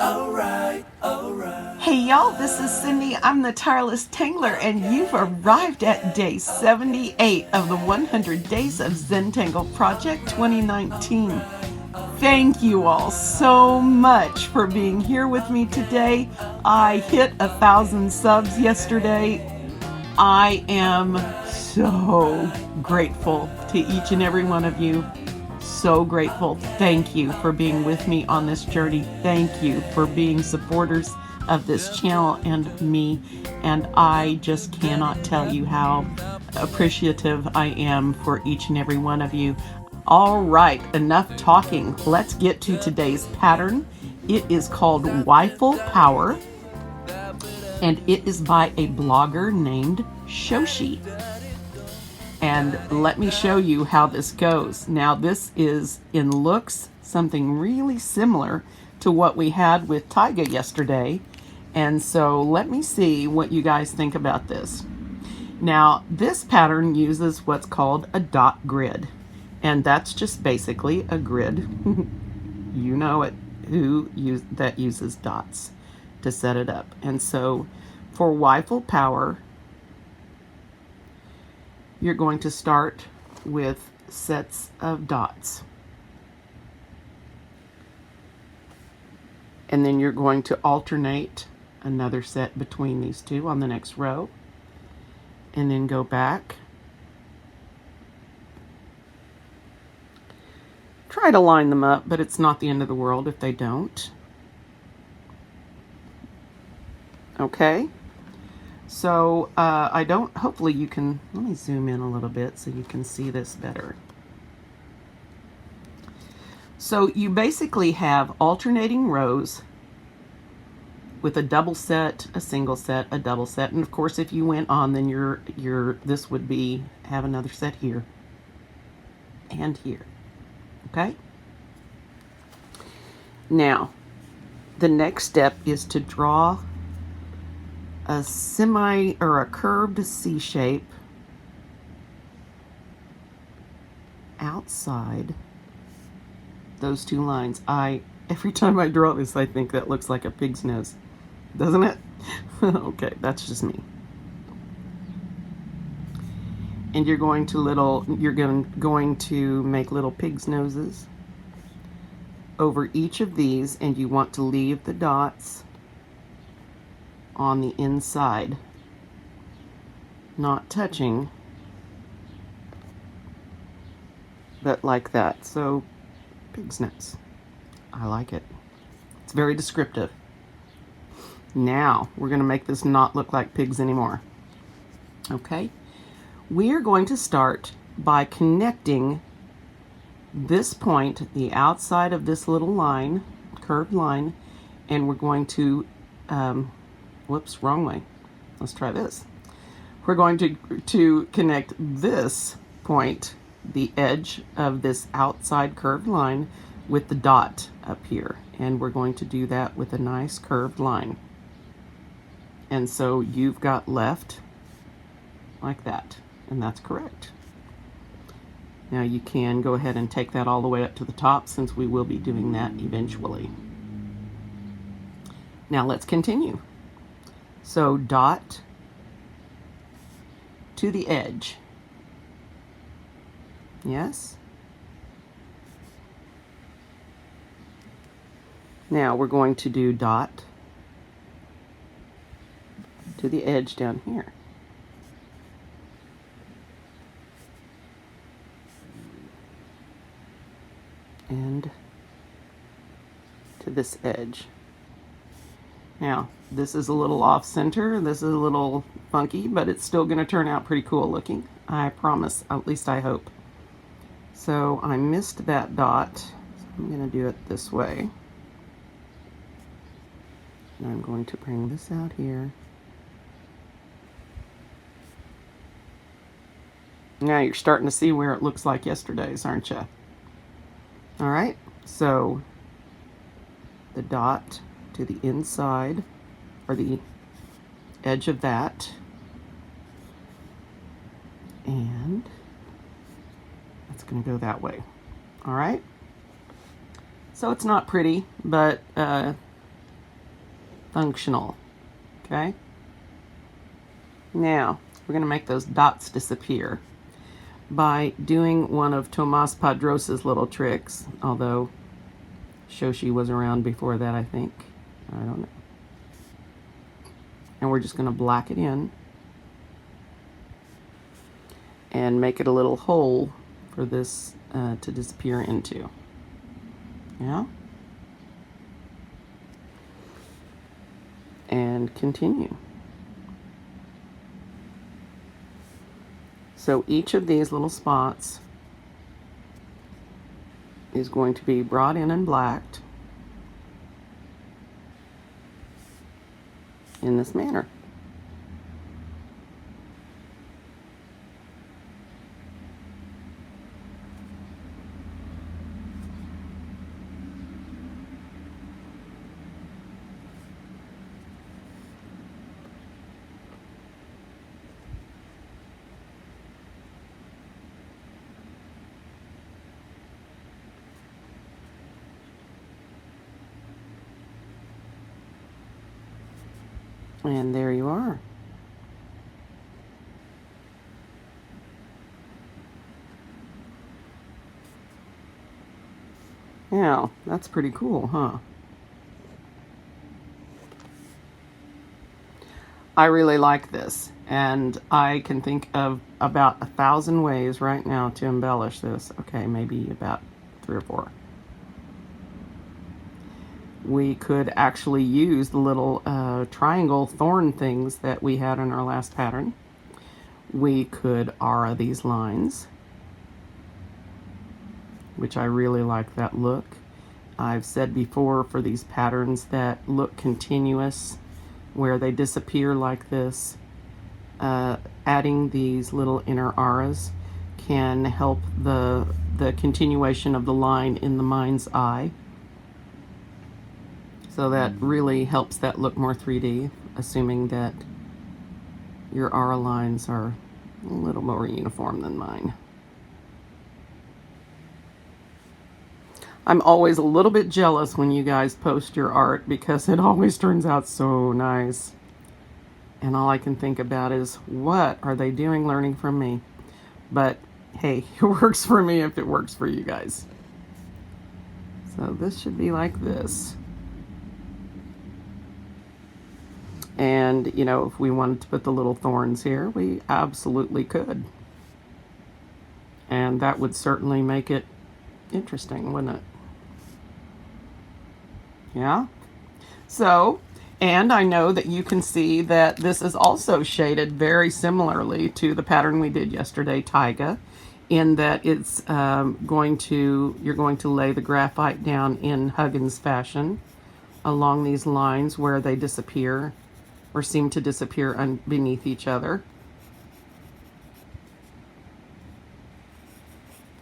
Hey y'all, this is Cindy. I'm the Tireless Tangler, and you've arrived at day 78 of the 100 Days of Zentangle Project 2019. Thank you all so much for being here with me today. I hit 1,000 subs yesterday. I am so grateful to each and every one of you. So grateful. Thank you for being with me on this journey. Thank you for being supporters of this channel and me. And I just cannot tell you how appreciative I am for each and every one of you. All right, enough talking. Let's get to today's pattern. It is called Y-Ful Power, and it is by a blogger named Shoshi. And let me show you how this goes. Now, this is in looks something really similar to what we had with Taiga yesterday. And so let me see what you guys think about this. Now, this pattern uses what's called a dot grid. And that's just basically a grid. You know it, that uses dots to set it up. And so for Y-Ful Power, you're going to start with sets of dots. And then you're going to alternate another set between these two on the next row. And then go back. Try to line them up, but it's not the end of the world if they don't. Okay? So hopefully you can, let me zoom in a little bit so you can see this better. So you basically have alternating rows with a double set, a single set, a double set. And of course, if you went on, then this would be, have another set here and here. Okay? Now, the next step is to draw a a curved C shape outside those two lines. Every time I draw this, I think that looks like a pig's nose, doesn't it? Okay, that's just me. And you're going to make little pig's noses over each of these, and you want to leave the dots on the inside, not touching, but like that. So, pig's nose. I like it. It's very descriptive. Now, we're going to make this not look like pigs anymore. Okay? We are going to start by connecting this point, the outside of this little line, curved line, and we're going to, whoops, wrong way. Let's try this. We're going to connect this point, the edge of this outside curved line, with the dot up here. And we're going to do that with a nice curved line. And so you've got left like that, and that's correct. Now you can go ahead and take that all the way up to the top, since we will be doing that eventually. Now let's continue. So dot to the edge. Yes? Now we're going to do dot to the edge down here. And to this edge. Now, this is a little off center, this is a little funky, but it's still going to turn out pretty cool looking. I promise, at least I hope. So I missed that dot, so I'm going to do it this way. And I'm going to bring this out here. Now you're starting to see where it looks like yesterday's, aren't you? All right, so the dot to the inside, or the edge of that, and that's going to go that way. All right, so it's not pretty, but functional. Okay? Now, we're going to make those dots disappear by doing one of Tomas Padros's little tricks, although Shoshi was around before that, I think. I don't know. And we're just going to black it in and make it a little hole for this to disappear into. Yeah? And continue. So each of these little spots is going to be brought in and blacked in this manner. And there you are. Now, that's pretty cool, huh? I really like this, and I can think of about 1,000 ways right now to embellish this. Okay, maybe about 3 or 4. We could actually use the little triangle thorn things that we had in our last pattern. We could aura these lines, which I really like that look. I've said before for these patterns that look continuous, where they disappear like this, adding these little inner auras can help the continuation of the line in the mind's eye. So that really helps that look more 3D, assuming that your aura lines are a little more uniform than mine. I'm always a little bit jealous when you guys post your art because it always turns out so nice. And all I can think about is, what are they doing learning from me? But hey, it works for me if it works for you guys. So this should be like this. And, you know, if we wanted to put the little thorns here, we absolutely could. And that would certainly make it interesting, wouldn't it? Yeah? So, and I know that you can see that this is also shaded very similarly to the pattern we did yesterday, Taiga, in that it's you're going to lay the graphite down in Huggins fashion along these lines where they disappear or seem to disappear beneath each other.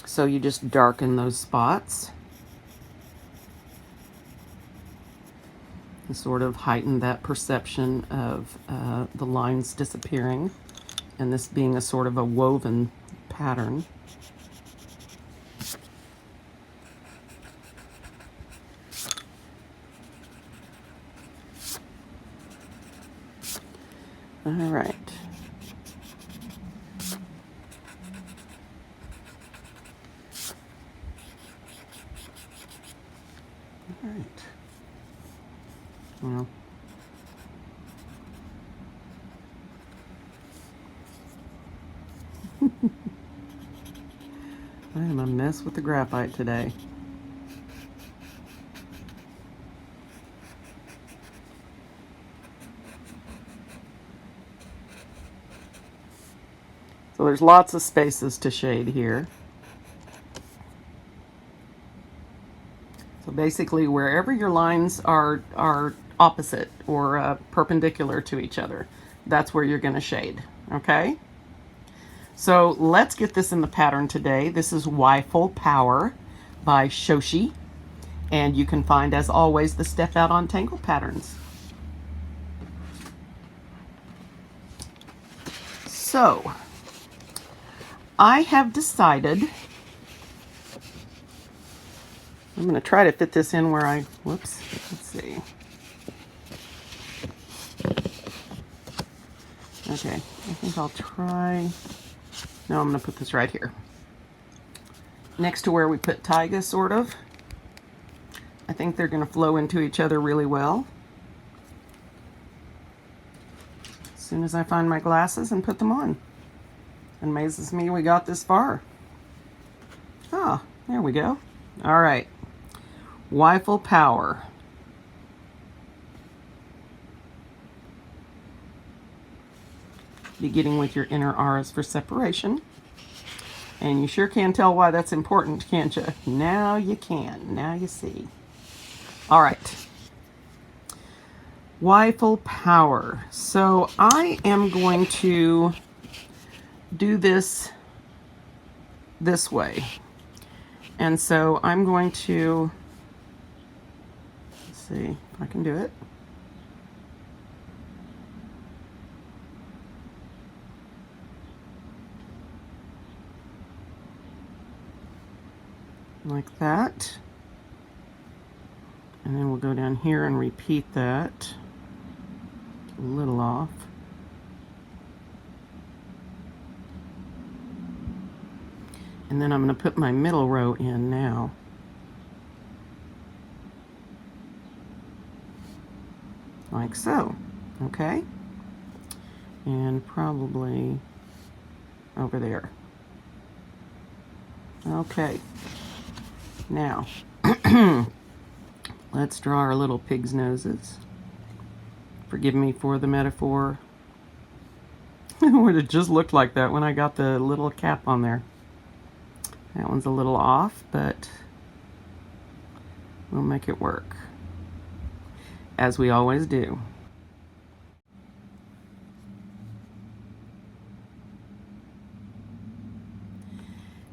So you just darken those spots and sort of heighten that perception of the lines disappearing, and this being a sort of a woven pattern. All right. All right. Well, I am a mess with the graphite today. So there's lots of spaces to shade here. So basically, wherever your lines are opposite or perpendicular to each other, that's where you're going to shade, okay? So let's get this in the pattern today. This is Y-Ful Power by Shoshi, and you can find, as always, the Step Out on Tangle patterns. So I have decided, I'm going to try to fit this in where let's see. Okay, I think I'll try, no, I'm going to put this right here. Next to where we put taiga, sort of. I think they're going to flow into each other really well. As soon as I find my glasses and put them on. It amazes me we got this far. Ah, there we go. All right. Y-Ful Power. Beginning with your inner R's for separation. And you sure can tell why that's important, can't you? Now you can. Now you see. All right. Y-Ful Power. So I am going to do this way. And so I'm going to, let's see if I can do it. Like that. And then we'll go down here and repeat that. A little off. And then I'm going to put my middle row in now. Like so. Okay? And probably over there. Okay. Now, let's draw our little pig's noses. Forgive me for the metaphor. It would have just looked like that when I got the little cap on there. That one's a little off, but we'll make it work, as we always do.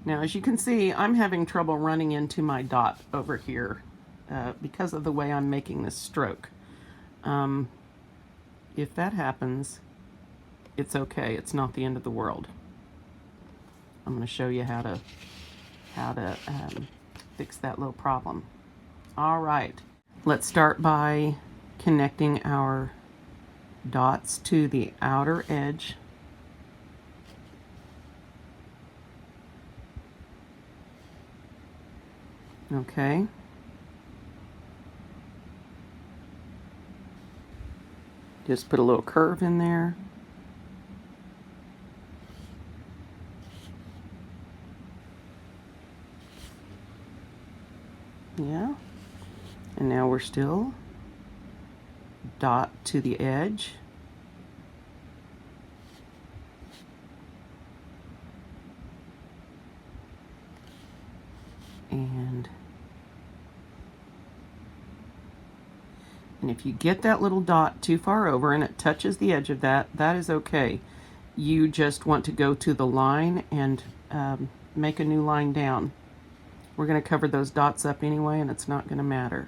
Now, as you can see, I'm having trouble running into my dot over here because of the way I'm making this stroke. If that happens, it's okay. It's not the end of the world. I'm going to show you how to fix that little problem. All right, let's start by connecting our dots to the outer edge. Okay. Just put a little curve in there. Yeah. And now we're still dot to the edge. And if you get that little dot too far over and it touches the edge of that, that is okay. You just want to go to the line and make a new line down. We're going to cover those dots up anyway, and it's not going to matter.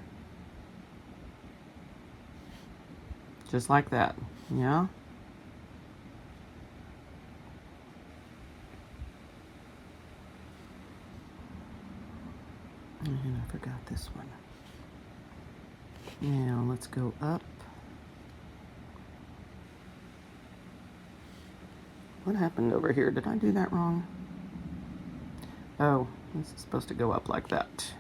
Just like that, yeah? And I forgot this one. Now let's go up. What happened over here? Did I do that wrong? Oh, this is supposed to go up like that.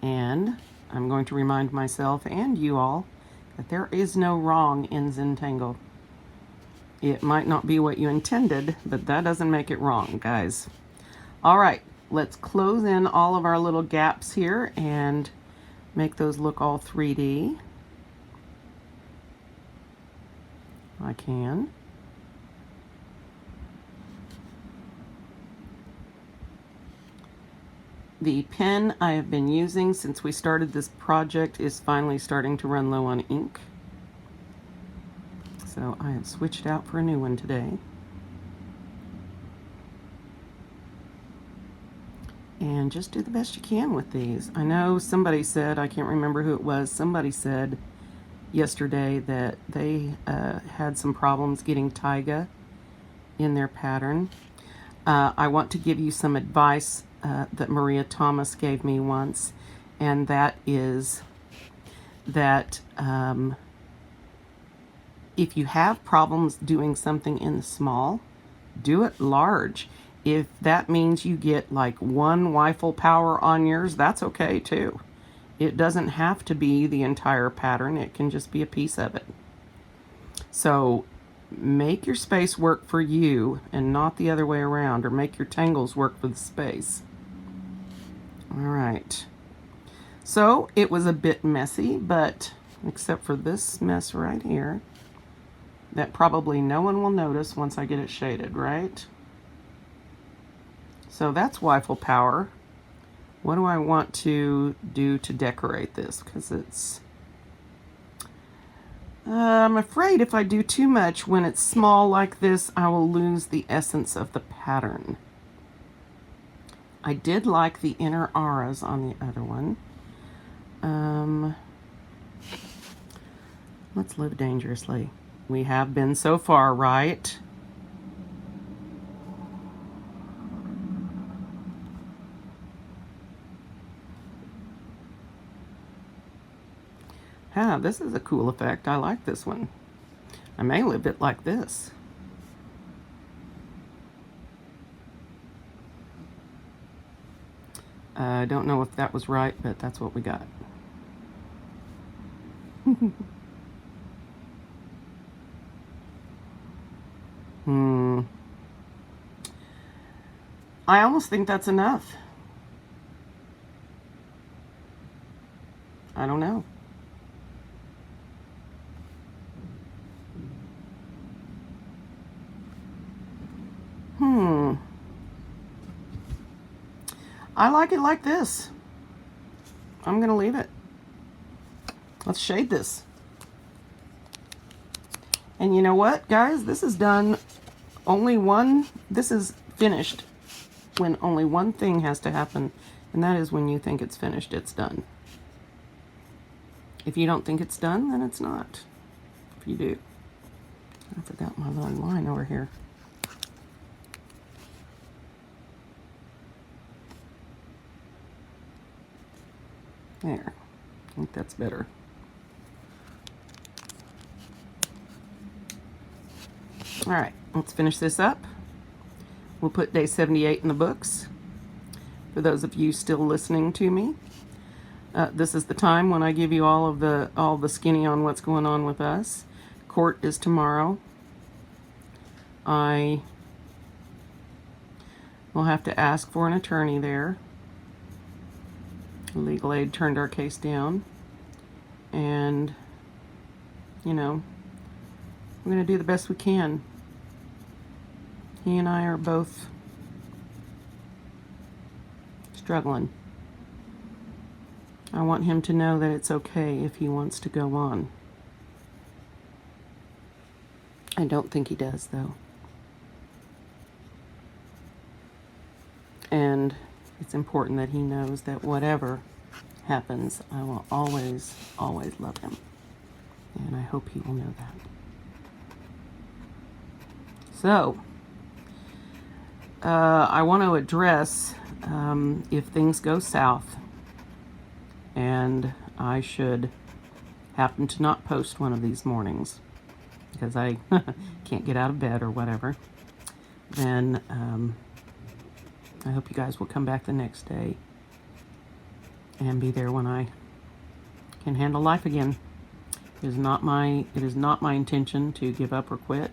And I'm going to remind myself and you all that there is no wrong in Zentangle. It might not be what you intended, but that doesn't make it wrong, guys. All right, let's close in all of our little gaps here and make those look all 3D. I can. The pen I have been using since we started this project is finally starting to run low on ink. So I have switched out for a new one today. And just do the best you can with these. I know somebody said, I can't remember who it was, somebody said yesterday that they had some problems getting taiga in their pattern. I want to give you some advice that Maria Thomas gave me once, and that is that If you have problems doing something in the small, do it large. If that means you get like one Y-Ful Power on yours, that's okay too. It doesn't have to be the entire pattern. It can just be a piece of it. So make your space work for you and not the other way around, or make your tangles work for the space. All right. So it was a bit messy, but except for this mess right here, that probably no one will notice once I get it shaded, right? So that's Y-Ful Power. What do I want to do to decorate this? Because it's... I'm afraid if I do too much when it's small like this, I will lose the essence of the pattern. I did like the inner auras on the other one. Let's live dangerously. We have been so far, right? Ah, this is a cool effect. I like this one. I may live it like this. I don't know if that was right, but that's what we got. I almost think that's enough. I don't know. I like it like this. I'm gonna leave it. Let's shade this. And you know what, guys? This is done. This is finished when only one thing has to happen, and that is when you think it's finished, it's done. If you don't think it's done, then it's not. If you do. I forgot my little line over here. There. I think that's better. All right, let's finish this up. We'll put day 78 in the books. For those of you still listening to me, this is the time when I give you all the skinny on what's going on with us. Court is tomorrow. I will have to ask for an attorney there. Legal aid turned our case down, and you know, we're going to do the best we can. He and I are both struggling. I want him to know that it's okay if he wants to go on. I don't think he does, though. And it's important that he knows that whatever happens, I will always, always love him. And I hope he will know that. So, I want to address if things go south and I should happen to not post one of these mornings because I can't get out of bed or whatever, then I hope you guys will come back the next day and be there when I can handle life again. It is not my intention to give up or quit.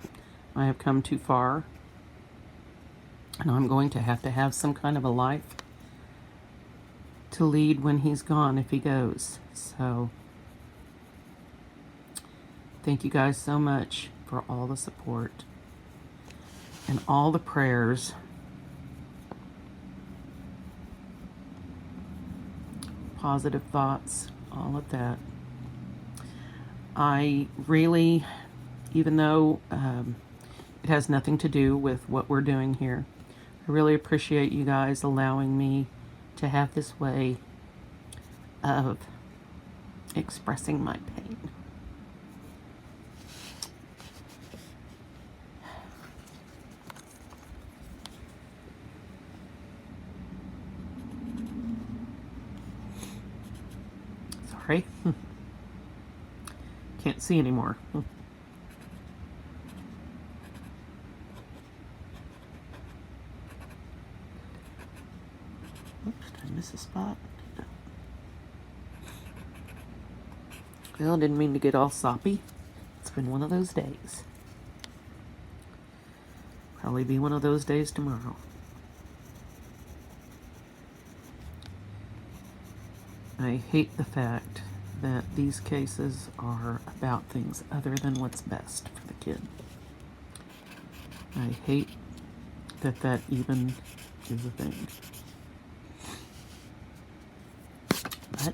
I have come too far, and I'm going to have some kind of a life to lead when he's gone, if he goes. So thank you guys so much for all the support and all the prayers. Positive thoughts, all of that. I really, even though it has nothing to do with what we're doing here, I really appreciate you guys allowing me to have this way of expressing my pain. Sorry. Can't see anymore. Well, didn't mean to get all soppy. It's been one of those days. Probably be one of those days tomorrow. I hate the fact that these cases are about things other than what's best for the kid. I hate that that even is a thing. But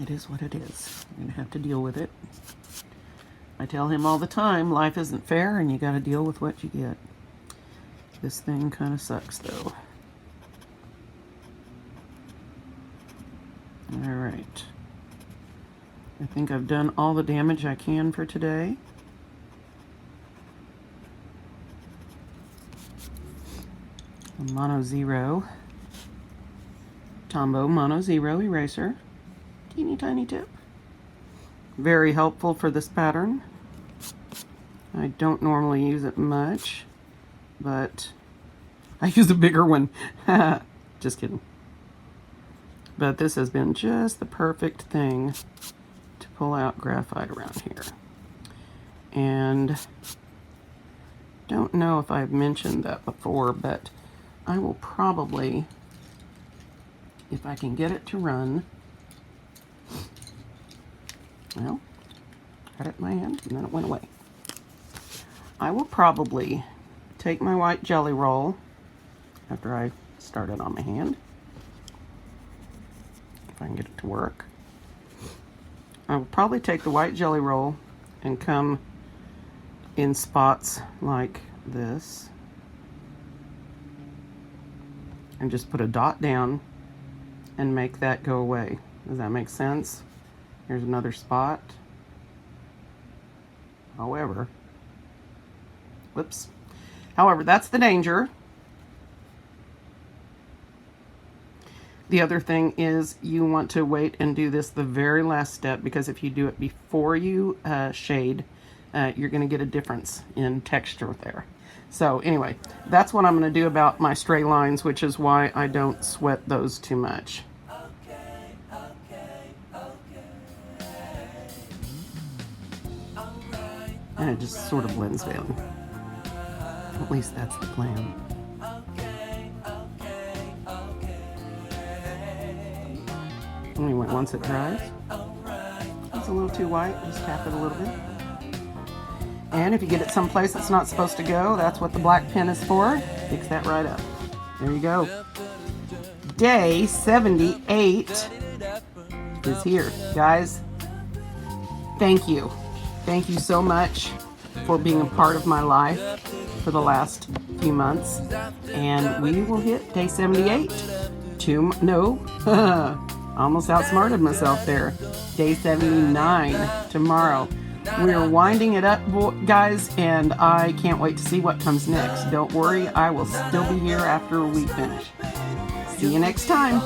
it is what it is. We're going to have to deal with it. I tell him all the time, life isn't fair and you got to deal with what you get. This thing kind of sucks though. Alright. I think I've done all the damage I can for today. A Mono Zero Tombow Mono Zero eraser. Teeny tiny tip. Very helpful for this pattern. I don't normally use it much, but I use a bigger one. Just kidding. But this has been just the perfect thing to pull out graphite around here. And don't know if I've mentioned that before, but I will probably, if I can get it to run, well, had it in my hand and then it went away. I will probably take my white jelly roll after I start it on my hand, if I can get it to work. I will probably take the white jelly roll and come in spots like this and just put a dot down and make that go away. Does that make sense? Here's another spot. However, that's the danger. The other thing is you want to wait and do this the very last step, because if you do it before you shade, you're going to get a difference in texture there. So anyway, that's what I'm going to do about my stray lines, which is why I don't sweat those too much. And it just sort of blends in. At least that's the plan. Anyway, once it dries, it's a little too white, just tap it a little bit. And if you get it someplace that's not supposed to go, that's what the black pen is for. Fix that right up. There you go. Day 78 is here. Guys, thank you. Thank you so much for being a part of my life for the last few months. And we will hit day 78. Almost outsmarted myself there. Day 79 tomorrow. We're winding it up, guys, and I can't wait to see what comes next. Don't worry, I will still be here after we finish. See you next time.